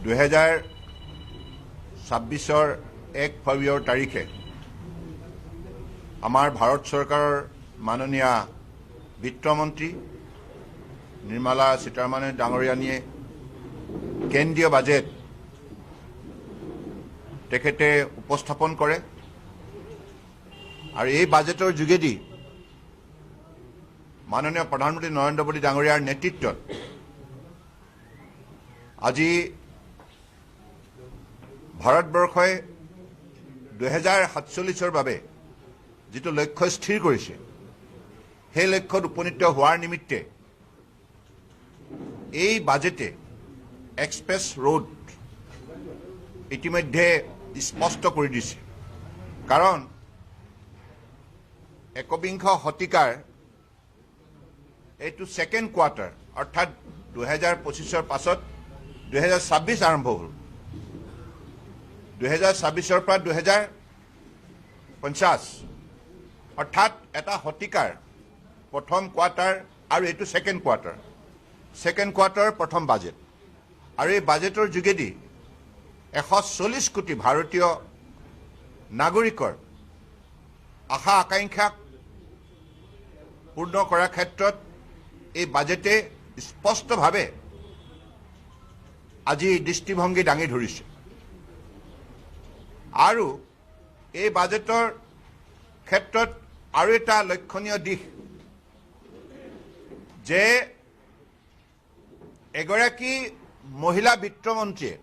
2026 1 ফেব্ৰুৱাৰী তাৰিখে আমাৰ ভাৰত চৰকাৰৰ মাননীয় বিত্তমন্ত্ৰী নিৰ্মলা সীতাৰমণ ডাঙৰীয়ানীয়ে কেন্দ্ৰীয় বাজেট তেখেতে উপস্থাপন কৰে আৰু এই বাজেটৰ যোগেদি মাননীয় প্ৰধানমন্ত্ৰী নৰেন্দ্ৰ মোদী ডাঙৰীয়াৰ নেতৃত্বত আজি ভাৰতবৰ্ষই 2047 বাবে যিটো লক্ষ্য স্থিৰ কৰিছে সেই লক্ষ্যত উপনীত হোৱাৰ নিমিত্তে এই বাজেটে এক্সপ্ৰেছ ৰোড ইতিমধ্যে স্পষ্ট কৰি দিছে কাৰণ একবিংশ শতিকাৰ এইটো সেকেন্ড কোৱাৰ্টাৰ অৰ্থাৎ 2025 পাছত 2026 আৰম্ভ হ'ল 2026 পৰা 2050 অৰ্থাৎ এটা শতিকাৰ প্ৰথম কোৱাৰ্টাৰ আৰু এইটো সেকেন্ড কোৱাৰ্টাৰ প্ৰথম বাজেট আৰু এই বাজেটৰ যোগেদি 140 কোটি ভাৰতীয় নাগৰিকৰ আশা আকাংক্ষাক পূৰ্ণ কৰাৰ ক্ষেত্ৰত এই বাজেটে স্পষ্টভাৱে আজি দৃষ্টিভংগী দাঙি ধৰিছে আৰু এই বাজেটৰ ক্ষেত্ৰত আৰু এটা লক্ষণীয় দিশ যে এগৰাকী মহিলা বিত্তমন্ত্ৰীয়ে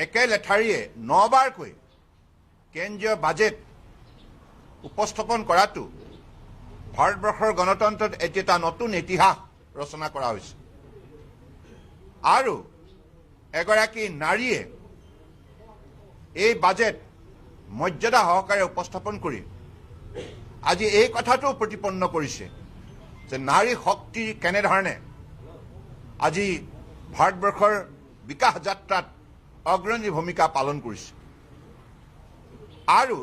একে লেঠাৰিয়ে 9 বাৰকৈ কেন্দ্ৰীয় বাজেট উপস্থাপন কৰাটো ভাৰতবৰ্ষৰ গণতন্ত্ৰত এটা নতুন ইতিহাস ৰচনা কৰা হৈছে আৰু এগৰাকী নাৰীয়ে এই বাজেট মৰ্যাদা সহকাৰে উপস্থাপন কৰি আজি এই কথাটো প্ৰতিপন্ন কৰিছে যে নাৰী শক্তি কেনেধৰণে আজি ভাৰতবৰ্ষৰ বিকাশ যাত্ৰাত অগ্ৰণী ভূমিকা পালন কৰিছে আৰু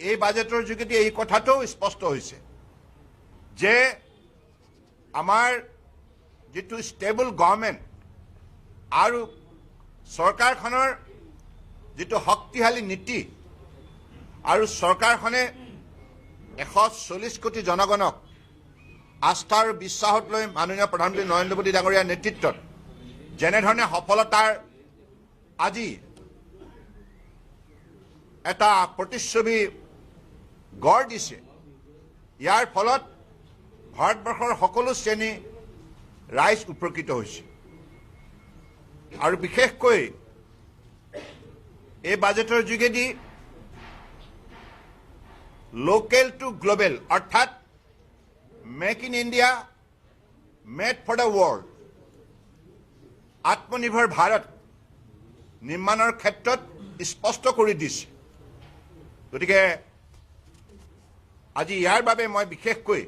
এই বাজেটৰ যোগেদি এই কথাটোও স্পষ্ট হৈছে যে আমাৰ যিটো ষ্টেবল গভৰ্ণমেণ্ট আৰু চৰকাৰখনৰ যিটো শক্তিশালী নীতি আৰু চৰকাৰখনে 140 কোটি জনগণক আস্থা আৰু বিশ্বাসত লৈ মাননীয় প্ৰধানমন্ত্ৰী নৰেন্দ্ৰ মোদী ডাঙৰীয়াৰ নেতৃত্বত যেনেধৰণে সফলতাৰ আজি এটা প্ৰতিচ্ছবি গঢ় দিছে ইয়াৰ ফলত ভাৰতবৰ্ষৰ সকলো শ্ৰেণী ৰাইজ উপকৃত হৈছে আৰু বিশেষকৈ এই বাজেটৰ যোগেদি লোকেল টু গ্লোবেল অৰ্থাৎ make in India made for the world আত্মনিৰ্ভৰ ভাৰত নিৰ্মাণৰ ক্ষেত্ৰত স্পষ্ট কৰি দিছে গতিকে আজি ইয়াৰ বাবে মই বিশেষকৈ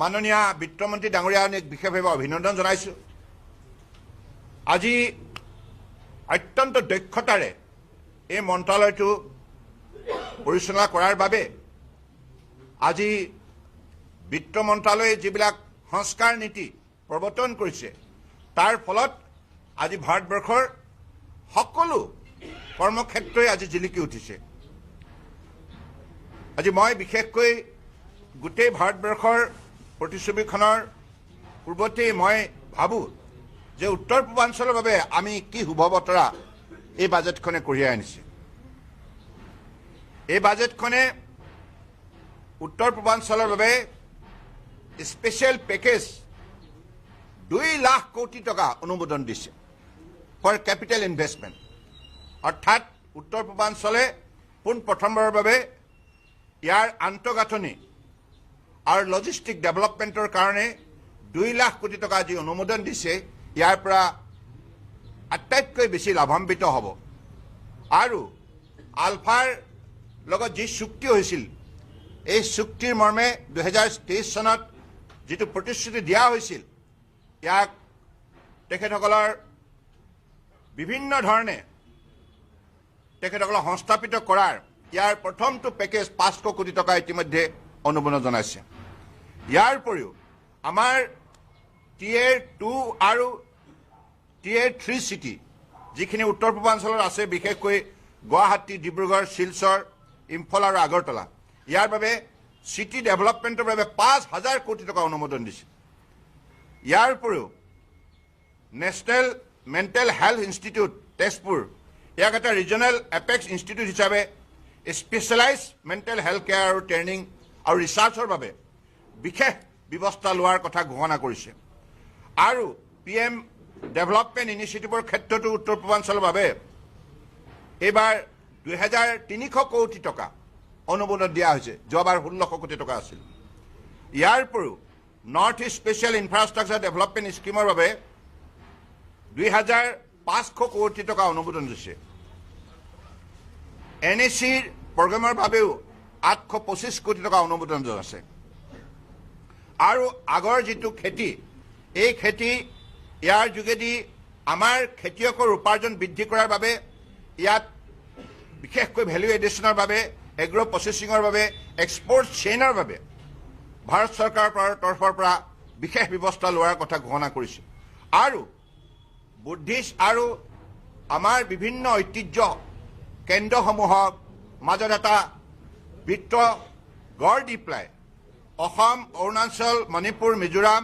মাননীয় বিত্তমন্ত্ৰী ডাঙৰীয়াক বিশেষভাৱে অভিনন্দন জনাইছো আজি অত্যন্ত দক্ষতাৰে এই মন্ত্ৰালয়টো পৰিচালনা কৰাৰ বাবে আজি বিত্ত মন্ত্ৰালয়ে যিবিলাক সংস্কাৰ নীতি প্ৰৱৰ্তন কৰিছে তাৰ ফলত আজি ভাৰতবৰ্ষৰ সকলো কৰ্মক্ষেত্ৰই আজি জিলিকি উঠিছে আজি মই বিশেষকৈ গোটেই ভাৰতবৰ্ষৰ প্ৰতিচ্ছবিখনৰ পূৰ্বতেই মই ভাবোঁ যে উত্তৰ পূৰ্বাঞ্চলৰ বাবে আমি কি শুভ বতৰা এই বাজেটখনে কঢ়িয়াই আনিছে এই বাজেটখনে উত্তৰ পূৰ্বাঞ্চলৰ বাবে স্পেচিয়েল পেকেজ 2 লাখ কোটি টকা অনুমোদন দিছে ফৰ কেপিটেল ইনভেষ্টমেণ্ট অৰ্থাৎ উত্তৰ পূৰ্বাঞ্চলে পোনপ্ৰথমবাৰৰ বাবে ইয়াৰ আন্তঃগাঁথনি আৰু লজিষ্টিক ডেভেলপমেণ্টৰ কাৰণে 2 লাখ কোটি টকা যি অনুমোদন দিছে ইয়াৰ পৰা আটাইতকৈ বেছি লাভান্বিত হ'ব আৰু আলফাৰ লগত যি চুক্তি হৈছিল এই চুক্তিৰ মৰ্মে 2023 চনত যিটো প্ৰতিশ্ৰুতি দিয়া হৈছিল ইয়াক তেখেতসকলৰ বিভিন্ন ধৰণে তেখেতসকলক সংস্থাপিত কৰাৰ ইয়াৰ প্ৰথমটো পেকেজ 500 কোটি টকা ইতিমধ্যে অনুমোদন জনাইছে ইয়াৰ উপৰিও আমাৰ টিয়াৰ 2 আৰু Tier 3 city, যিখিনি উত্তৰ পূৰ্বাঞ্চলত আছে, বিশেষকৈ গুৱাহাটী, ডিব্ৰুগড়, শিলচৰ, ইম্ফল আৰু আগৰতলা, ইয়াৰ বাবে চিটি ডেভেলপমেণ্টৰ বাবে 5,000 কোটি টকা অনুমোদন দিছে। ইয়াৰ উপৰিও national mental health institute Tezpur, ইয়াক এটা ৰিজনেল এপেক্স ইনষ্টিটিউট হিচাপে স্পেচিয়েলাইজ মেণ্টেল হেল্থ কেয়াৰ আৰু ট্ৰেইনিং আৰু ৰিচাৰ্চৰ বাবে বিশেষ ব্যৱস্থা লোৱাৰ কথা ঘোষণা কৰিছে। আৰু PM ডেভেলপমেণ্ট ইনিচিয়েটিভৰ ক্ষেত্ৰতো উত্তৰ পূৰ্বাঞ্চলৰ বাবে এইবাৰ 2,300 কোটি টকা অনুমোদন দিয়া হৈছে, যোৱাবাৰ 1,600 কোটি টকা আছিল। ইয়াৰ উপৰিও north east special infrastructure development স্কিমৰ বাবে 2,500 কোটি টকা অনুমোদন দিছে। NACৰ প্ৰগ্ৰেমৰ বাবেও 825 কোটি টকা অনুমোদন আছে। আৰু আগৰ যিটো খেতি, এই খেতি ইয়াৰ যোগেদি আমাৰ খেতিয়কৰ উপাৰ্জন বৃদ্ধি কৰাৰ বাবে, ইয়াত বিশেষকৈ ভেলু এডিশ্যনৰ বাবে, এগ্ৰ প্ৰচেছিঙৰ বাবে, এক্সপৰ্ট চেইনৰ বাবে ভাৰত চৰকাৰৰ তৰফৰ পৰা বিশেষ ব্যৱস্থা লোৱাৰ কথা ঘোষণা কৰিছে। আৰু বুদ্ধিষ্ট আৰু আমাৰ বিভিন্ন ঐতিহ্য কেন্দ্ৰসমূহৰ মাজত এটা বৃত্ত গঢ় দি পেলাই অসম, অৰুণাচল, মণিপুৰ, মিজোৰাম,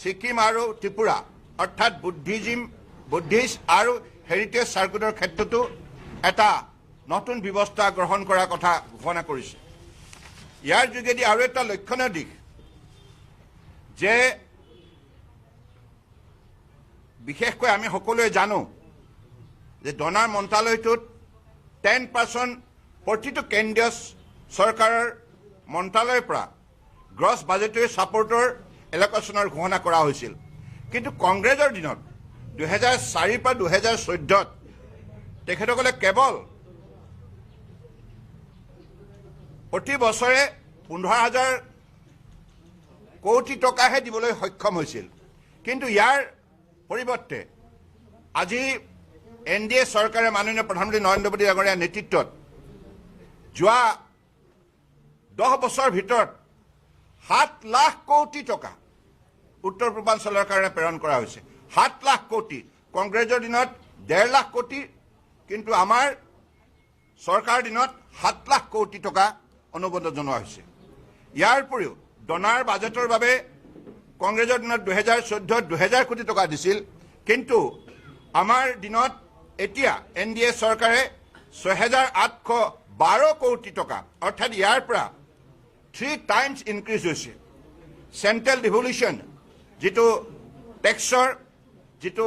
ছিকিম আৰু ত্ৰিপুৰা, অৰ্থাৎ বুদ্ধিষ্ট আৰু হেৰিটেজ চাৰ্কুটৰ ক্ষেত্ৰতো এটা নতুন ব্যৱস্থা গ্ৰহণ কৰাৰ কথা ঘোষণা কৰিছে। ইয়াৰ যোগেদি আৰু এটা লক্ষণীয় দিশ যে বিশেষকৈ আমি সকলোৱে জানো যে ডনাৰ মন্ত্ৰালয়টোত 10% প্ৰতিটো কেন্দ্ৰীয় চৰকাৰৰ মন্ত্ৰালয়ৰ পৰা গ্ৰছ বাজেটৰী ছাপৰ্টৰ এলকেশ্যনৰ ঘোষণা কৰা হৈছিল। কিন্তু কংগ্ৰেছৰ দিনত 2004 পৰা 2014 তেখেতসকলে কেৱল প্ৰতি বছৰে 15,000 কোটি টকাহে দিবলৈ সক্ষম হৈছিল। কিন্তু ইয়াৰ পৰিৱৰ্তে আজি NDA চৰকাৰে মাননীয় প্ৰধানমন্ত্ৰী নৰেন্দ্ৰ মোদী ডাঙৰীয়াৰ নেতৃত্বত যোৱা 10 বছৰৰ ভিতৰত 7 লাখ কোটি টকা উত্তৰ পূৰ্বাঞ্চলৰ কাৰণে প্ৰেৰণ কৰা হৈছে। 7 লাখ কোটি। কংগ্ৰেছৰ দিনত 1.5 লাখ কোটি, কিন্তু আমাৰ চৰকাৰৰ দিনত 7 লাখ কোটি টকা অনুমোদন জনোৱা হৈছে। ইয়াৰ উপৰিও ডনাৰ বাজেটৰ বাবে কংগ্ৰেছৰ দিনত 2014 2,000 কোটি টকা দিছিল, কিন্তু আমাৰ দিনত এতিয়া NDA চৰকাৰে 6,812 কোটি টকা, অৰ্থাৎ ইয়াৰ পৰা 3 টাইমছ ইনক্ৰিজ হৈছে। চেণ্ট্ৰেল ডিভলিউশ্যন যিটো টেক্সৰ, যিটো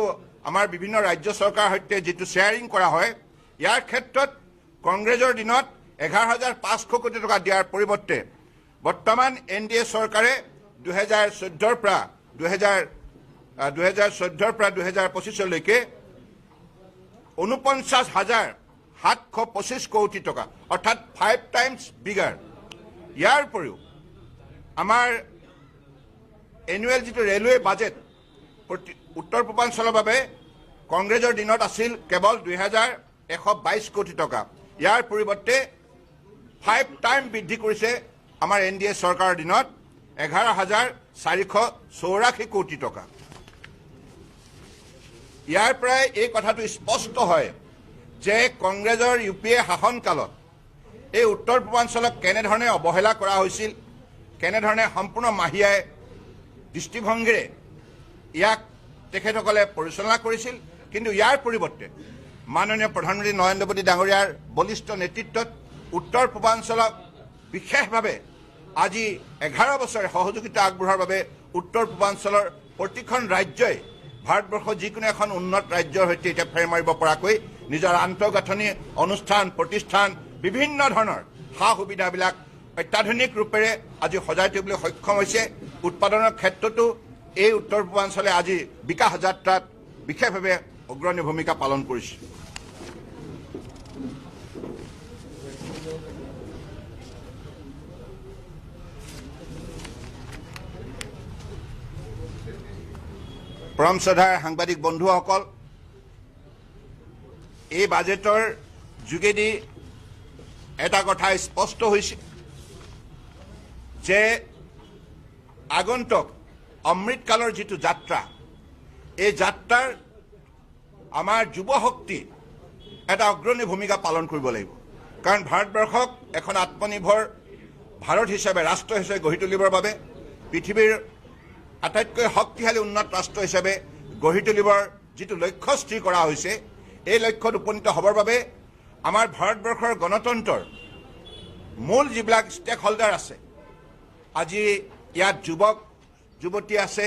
আমাৰ বিভিন্ন ৰাজ্য চৰকাৰৰ সৈতে যিটো শ্বেয়াৰিং কৰা হয়, ইয়াৰ ক্ষেত্ৰত কংগ্ৰেছৰ দিনত 11,500 কোটি টকা দিয়াৰ পৰিৱৰ্তে বৰ্তমান NDA চৰকাৰে 2014 পৰা 2025লৈকে 49,725 কোটি টকা, অৰ্থাৎ 5 টাইমছ বিগাৰ। ইয়াৰ উপৰিও আমাৰ এনুৱেল যিটো ৰেলৱে বাজেট উত্তৰ পূৰ্বাঞ্চলৰ বাবে কংগ্ৰেছৰ দিনত আছিল কেৱল 2,122 কোটি টকা। ইয়াৰ পৰিৱৰ্তে 5 টাইম বৃদ্ধি কৰিছে আমাৰ NDA চৰকাৰৰ দিনত 11,484 কোটি টকা। ইয়াৰ পৰাই এই কথাটো স্পষ্ট হয় যে কংগ্ৰেছৰ UPA শাসনকালত এই উত্তৰ পূৰ্বাঞ্চলক কেনেধৰণে অৱহেলা কৰা হৈছিল, কেনেধৰণে সম্পূৰ্ণ মাহিয়াই দৃষ্টিভংগীৰে ইয়াক তেখেতসকলে পৰিচালনা কৰিছিল। কিন্তু ইয়াৰ পৰিৱৰ্তে মাননীয় প্ৰধানমন্ত্ৰী নৰেন্দ্ৰ মোদী ডাঙৰীয়াৰ বলিষ্ঠ নেতৃত্বত উত্তৰ পূৰ্বাঞ্চলক বিশেষভাৱে আজি 11 বছৰে সহযোগিতা আগবঢ়োৱাৰ বাবে উত্তৰ পূৰ্বাঞ্চলৰ প্ৰতিখন ৰাজ্যই ভাৰতবৰ্ষৰ যিকোনো এখন উন্নত ৰাজ্যৰ সৈতে এতিয়া ফেৰ মাৰিব পৰাকৈ নিজৰ আন্তঃগাঁথনি, অনুষ্ঠান, প্ৰতিষ্ঠান, বিভিন্ন ধৰণৰ সা সুবিধাবিলাক অত্যাধুনিক ৰূপেৰে আজি সজাই তুলিবলৈ সক্ষম হৈছে। উৎপাদনৰ ক্ষেত্ৰতো এই উত্তৰ পূৰ্বাঞ্চলে আজি বিকাশ যাত্ৰাত বিশেষভাৱে অগ্ৰণী ভূমিকা পালন কৰিছে। পৰম শ্ৰদ্ধাৰ সাংবাদিক বন্ধুসকল, এই বাজেটৰ যোগেদি এটা কথা স্পষ্ট হৈছে যে আগন্তুক অমৃতকালৰ যিটো যাত্ৰা, এই যাত্ৰাৰ আমাৰ যুৱ শক্তি এটা অগ্ৰণী ভূমিকা পালন কৰিব লাগিব কাৰণ ভাৰতবৰ্ষক এখন আত্মনিৰ্ভৰ ভাৰত হিচাপে ৰাষ্ট্ৰ হিচাপে গঢ়ি তুলিবৰ বাবে পৃথিৱীৰ আটাইতকৈ শক্তিশালী উন্নত ৰাষ্ট্ৰ হিচাপে গঢ়ি তুলিবৰ যিটো লক্ষ্য স্থিৰ কৰা হৈছে এই লক্ষ্যত উপনীত হ'বৰ বাবে আমাৰ ভাৰতবৰ্ষৰ গণতন্ত্ৰৰ মূল যিবিলাক ষ্টেক হোল্ডাৰ আছে আজি ইয়াত যুৱক যুৱতী আছে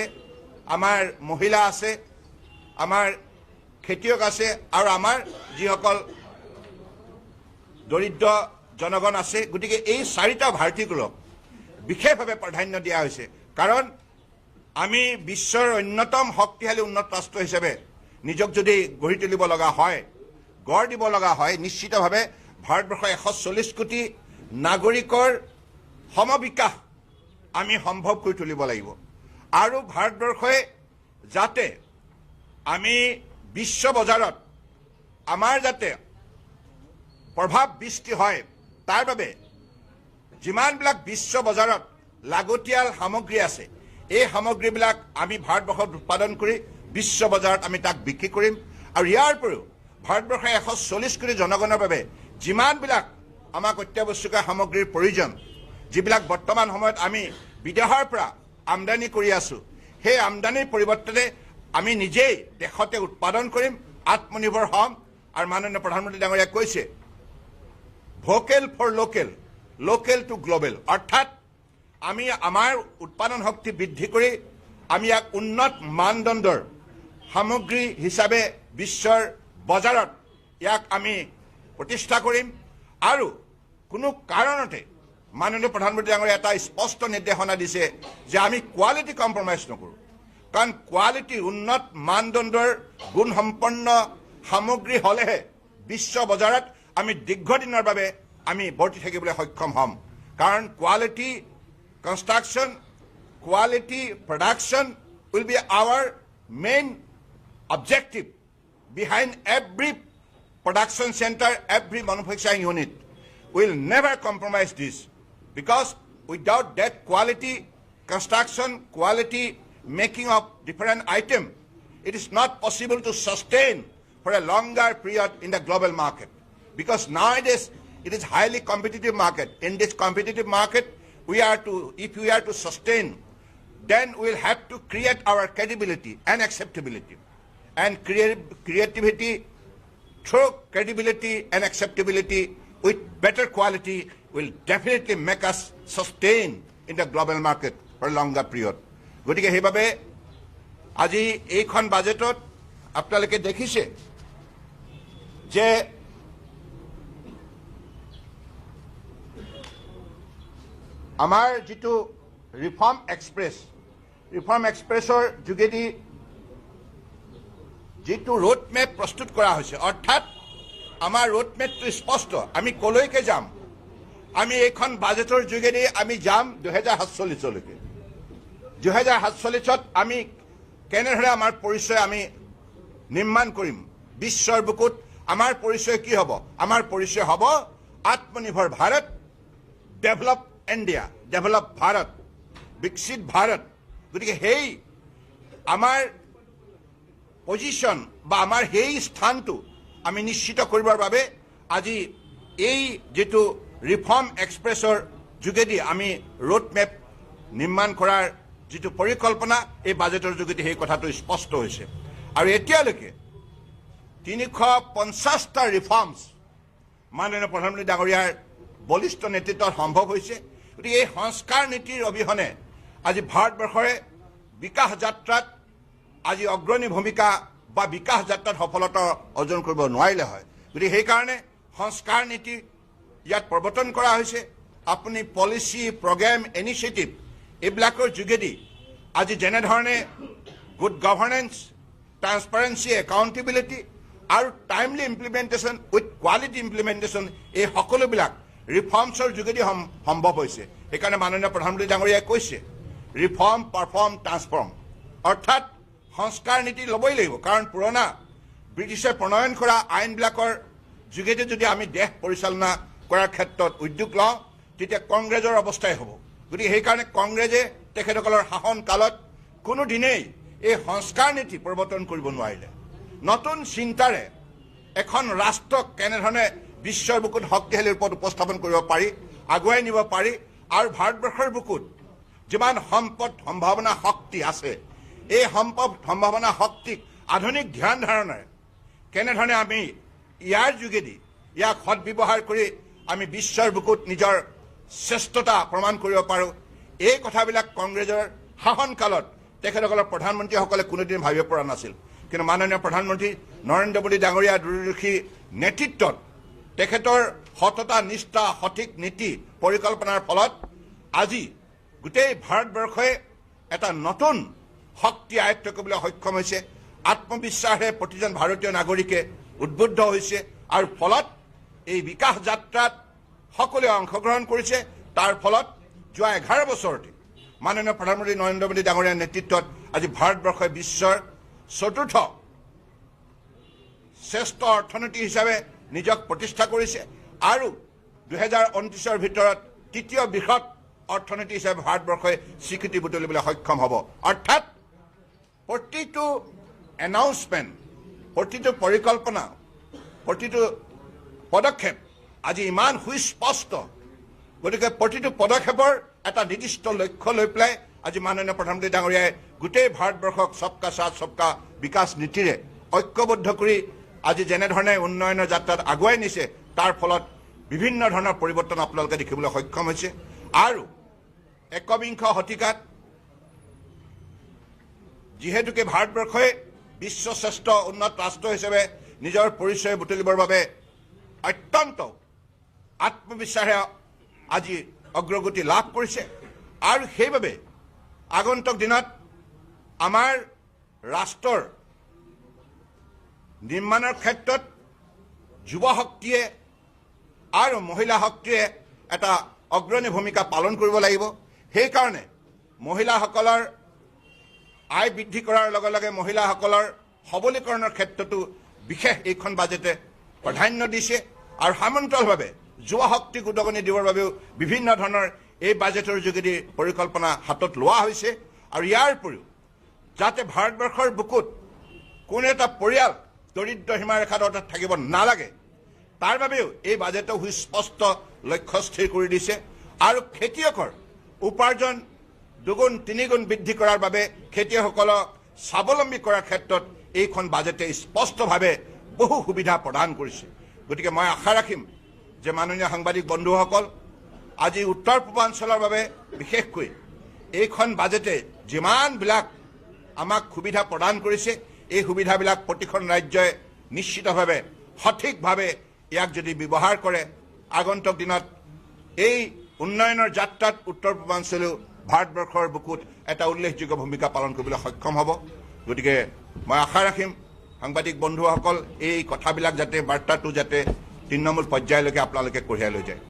আমাৰ মহিলা আছে আমাৰ খেতিয়ক আছে আৰু আমাৰ যিসকল দৰিদ্ৰ জনগণ আছে গতিকে এই চাৰিটা ভাৰতীয়ক বিশেষভাৱে প্ৰাধান্য দিয়া হৈছে কাৰণ আমি বিশ্বৰ অন্যতম শক্তিশালী উন্নত ৰাষ্ট্ৰ হিচাপে নিজক যদি গঢ়ি তুলিব লগা হয় গঢ় দিব লগা হয় নিশ্চিতভাৱে ভাৰতবৰ্ষৰ 140 কোটি নাগৰিকৰ সমবিকাশ আমি সম্ভৱ কৰি তুলিব লাগিব আৰু ভাৰতবৰ্ষই যাতে আমি বিশ্ব বজাৰত আমাৰ যাতে প্ৰভাৱ সৃষ্টি হয় তাৰ বাবে যিমানবিলাক বিশ্ব বজাৰত লাগতিয়াল সামগ্ৰী আছে এই সামগ্ৰীবিলাক আমি ভাৰতবৰ্ষত উৎপাদন কৰি বিশ্ব বজাৰত আমি তাক বিক্ৰী কৰিম আৰু ইয়াৰ উপৰিও ভাৰতবৰ্ষৰ 140 কোটি জনগণৰ বাবে যিমানবিলাক আমাক অত্যাৱশ্যকীয় সামগ্ৰীৰ প্ৰয়োজন যিবিলাক বৰ্তমান সময়ত আমি বিদেশৰ পৰা আমদানি কৰি আছো সেই আমদানিৰ পৰিৱৰ্তনে আমি নিজেই দেশতে উৎপাদন কৰিম আত্মনিৰ্ভৰ হ'ম আৰু মাননীয় প্ৰধানমন্ত্ৰী ডাঙৰীয়াই কৈছে vocal for local local to global অৰ্থাৎ আমি আমাৰ উৎপাদন শক্তি বৃদ্ধি কৰি আমি ইয়াক উন্নত মানদণ্ডৰ সামগ্ৰী হিচাপে বিশ্বৰ বজাৰত ইয়াক আমি প্ৰতিষ্ঠা কৰিম আৰু কোনো কাৰণতে মাননীয় প্ৰধানমন্ত্ৰী ডাঙৰীয়াই এটা স্পষ্ট নিৰ্দেশনা দিছে যে আমি কোৱালিটি কম্প্ৰমাইজ নকৰোঁ কাৰণ কোৱালিটি উন্নত মানদণ্ডৰ গুণসম্পন্ন সামগ্ৰী হ'লেহে বিশ্ব বজাৰত আমি দীৰ্ঘদিনৰ বাবে আমি বৰ্তি থাকিবলৈ সক্ষম হ'ম কাৰণ quality construction quality production will be our main objective behind every production center, every manufacturing unit. We'll never compromise this because without that quality construction, quality making of different item, it is not possible to sustain for a longer period in the global market. Because nowadays it is highly competitive market. In this competitive market, if we are to sustain, then we'll have to create our credibility and acceptability. And creativity through credibility and acceptability with better quality will definitely make us sustain in the global market for a longer period. গতিকে সেইভাবে আজি এইখন বাজেটত আপোনালোকে দেখিছে যে আমাৰ যিটো ৰিফৰ্ম এক্সপ্ৰেছৰ যোগেদি যিটো ৰোড মেপ প্ৰস্তুত কৰা হৈছে অৰ্থাৎ আমাৰ ৰোড মেপটো স্পষ্ট আমি কলৈকে যাম আমি এইখন বাজেটৰ যোগেদি আমি যাম 2047লৈকে 2047ত আমি কেনেদৰে আমাৰ পৰিচয় আমি নিৰ্মাণ কৰিম বিশ্বৰ বুকুত আমাৰ পৰিচয় কি হ'ব আমাৰ পৰিচয় হ'ব আত্মনিৰ্ভৰ Bharat develop India develop Bharat বিকশিত ভাৰত গতিকে সেই আমাৰ পজিশন বা আমাৰ সেই স্থানটো আমি নিশ্চিত কৰিবৰ বাবে আজি এই যেটো ৰিফৰ্ম এক্সপ্ৰেছৰ যোগেদি আমি ৰোড মেপ নিৰ্মাণ কৰাৰ যেটো পৰিকল্পনা এই বাজেটৰ যোগেদি সেই কথাটো স্পষ্ট হৈছে আৰু এতিয়ালৈকে 350টা ৰিফৰ্মছ মাননীয় প্ৰধানমন্ত্ৰী ডাঙৰীয়াৰ বলিষ্ঠ নেতৃত্বত সম্ভৱ হৈছে গতিকে এই সংস্কাৰ নীতিৰ অবিহনে আজি ভাৰতবৰ্ষৰে বিকাশ যাত্ৰাত আজি অগ্ৰণী ভূমিকা বা বিকাশ যাত্ৰাত সফলতা অৰ্জন কৰিব নোৱাৰিলে হয় গতিকে সেইকাৰণে সংস্কাৰ নীতি ইয়াত প্ৰৱৰ্তন কৰা হৈছে আপুনি পলিচি প্ৰগ্ৰাম ইনিচিয়েটিভ এইবিলাকৰ যোগেদি আজি যেনেধৰণে গুড গভৰ্নেন্স ট্ৰান্সপাৰেন্সি একাউণ্টেবিলিটি আৰু timely implementation with quality implementation এই সকলোবিলাক ৰিফৰ্মছৰ যোগেদি সম্ভৱ হৈছে সেইকাৰণে মাননীয় প্ৰধানমন্ত্ৰী ডাঙৰীয়াই কৈছে ৰিফৰ্ম পাৰফৰ্ম ট্ৰান্সফৰ্ম অৰ্থাৎ সংস্কাৰ নীতি ল'বই লাগিব কাৰণ পুৰণা ব্ৰিটিছে প্ৰণয়ন কৰা আইনবিলাকৰ যোগেদি যদি আমি দেশ পৰিচালনা কৰাৰ ক্ষেত্ৰত উদ্যোগ লওঁ তেতিয়া কংগ্ৰেছৰ অৱস্থাই হ'ব গতিকে সেইকাৰণে কংগ্ৰেছে তেখেতসকলৰ শাসন কালত কোনো দিনেই এই সংস্কাৰ নীতি প্ৰৱৰ্তন কৰিব নোৱাৰিলে নতুন চিন্তাৰে এখন ৰাষ্ট্ৰক কেনেধৰণে বিশ্বৰ বুকুত শক্তিশালী ৰূপত উপস্থাপন কৰিব পাৰি আগুৱাই নিব পাৰি আৰু ভাৰতবৰ্ষৰ বুকুত যিমান সম্পদ সম্ভাৱনা শক্তি আছে এই সম্পদ সম্ভাৱনা শক্তিক আধুনিক ধ্যান ধাৰণাৰে কেনেধৰণে আমি ইয়াৰ যোগেদি ইয়াক সদ্ব্যৱহাৰ কৰি আমি বিশ্বৰ বুকুত নিজৰ শ্ৰেষ্ঠতা প্ৰমাণ কৰিব পাৰোঁ এই কথাবিলাক কংগ্ৰেছৰ শাসনকালত তেখেতসকলৰ প্ৰধানমন্ত্ৰীসকলে কোনোদিন ভাবিব পৰা নাছিল কিন্তু মাননীয় প্ৰধানমন্ত্ৰী নৰেন্দ্ৰ মোদী ডাঙৰীয়া দূৰদৰ্শী নেতৃত্বত তেখেতৰ সততা নিষ্ঠা সঠিক নীতি পৰিকল্পনাৰ ফলত আজি গোটেই ভাৰতবৰ্ষই এটা নতুন শক্তি আয়ত্ত কৰিবলৈ সক্ষম হৈছে আত্মবিশ্বাসেৰে প্ৰতিজন ভাৰতীয় নাগৰিকে উদ্বুদ্ধ হৈছে আৰু ফলত এই বিকাশ যাত্ৰাত সকলোৱে অংশগ্ৰহণ কৰিছে তাৰ ফলত যোৱা 11 বছৰতে মাননীয় প্ৰধানমন্ত্ৰী নৰেন্দ্ৰ মোদী ডাঙৰীয়াৰ নেতৃত্বত আজি ভাৰতবৰ্ষই বিশ্বৰ চতুৰ্থ শ্ৰেষ্ঠ অৰ্থনীতি হিচাপে নিজক প্ৰতিষ্ঠা কৰিছে আৰু 2029 ভিতৰত তৃতীয় বৃহৎ অৰ্থনীতি হিচাপে ভাৰতবৰ্ষই স্বীকৃতি বুটলিবলৈ সক্ষম হ'ব অৰ্থাৎ প্ৰতিটো এনাউন্সমেণ্ট প্ৰতিটো পৰিকল্পনা প্ৰতিটো পদক্ষেপ আজি ইমান সুস্পষ্ট গতিকে প্ৰতিটো পদক্ষেপৰ এটা নিৰ্দিষ্ট লক্ষ্য লৈ পেলাই আজি মাননীয় প্ৰধানমন্ত্ৰী ডাঙৰীয়াই গোটেই ভাৰতবৰ্ষক সবকা সাথ সবকা বিকাশ নীতিৰে ঐক্যবদ্ধ কৰি আজি যেনেধৰণে উন্নয়নৰ যাত্ৰাত আগুৱাই নিছে তাৰ ফলত বিভিন্ন ধৰণৰ পৰিৱৰ্তন আপোনালোকে দেখিবলৈ সক্ষম হৈছে আৰু একবিংশ শতিকাত যিহেতুকে ভাৰতবৰ্ষই বিশ্বশ্ৰেষ্ঠ উন্নত ৰাষ্ট্ৰ হিচাপে নিজৰ পৰিচয় বুটলিবৰ বাবে অত্যন্ত আত্মবিশ্বাসেৰে আজি অগ্ৰগতি লাভ কৰিছে আৰু সেইবাবে আগন্তুক দিনত আমাৰ ৰাষ্ট্ৰৰ নিৰ্মাণৰ ক্ষেত্ৰত যুৱ শক্তিয়ে আৰু মহিলা শক্তিয়ে এটা অগ্ৰণী ভূমিকা পালন কৰিব লাগিব সেইকাৰণে মহিলাসকলৰ আয় বৃদ্ধি কৰাৰ লগে লগে মহিলাসকলৰ সবলীকৰণৰ ক্ষেত্ৰতো বিশেষ এইখন বাজেটে প্ৰাধান্য দিছে আৰু সমান্তৰালভাৱে যুৱ শক্তিক উদগনি দিবৰ বাবেও বিভিন্ন ধৰণৰ এই বাজেটৰ যোগেদি পৰিকল্পনা হাতত লোৱা হৈছে আৰু ইয়াৰ উপৰিও যাতে ভাৰতবৰ্ষৰ বুকুত কোনো এটা পৰিয়াল দৰিদ্ৰ সীমাৰেখাৰ তলত থাকিব নালাগে তাৰ বাবেও এই বাজেটে সুস্পষ্ট লক্ষ্য স্থিৰ কৰি দিছে আৰু খেতিয়কৰ উপাৰ্জন দুগুণ তিনিগুণ বৃদ্ধি কৰাৰ বাবে খেতিয়কসকলক স্বাৱলম্বী কৰাৰ ক্ষেত্ৰত এইখন বাজেটে স্পষ্টভাৱে বহু সুবিধা প্ৰদান কৰিছে গতিকে মই আশা ৰাখিম যে মাননীয় সাংবাদিক বন্ধুসকল আজি উত্তৰ পূৰ্বাঞ্চলৰ বাবে বিশেষকৈ এইখন বাজেটে যিমানবিলাক আমাক সুবিধা প্ৰদান কৰিছে এই সুবিধাবিলাক প্ৰতিখন ৰাজ্যই নিশ্চিতভাৱে সঠিকভাৱে ইয়াক যদি ব্যৱহাৰ কৰে আগন্তুক দিনত এই উন্নয়নৰ যাত্ৰাত উত্তৰ পূৰ্বাঞ্চলেও ভাৰতবৰ্ষৰ বুকুত এটা উল্লেখযোগ্য ভূমিকা পালন কৰিবলৈ সক্ষম হ'ব গতিকে মই আশা ৰাখিম সাংবাদিক বন্ধুসকল এই কথাবিলাক যাতে বাৰ্তাটো যাতে তৃণমূল পৰ্যায়লৈকে আপোনালোকে কঢ়িয়াই লৈ যায়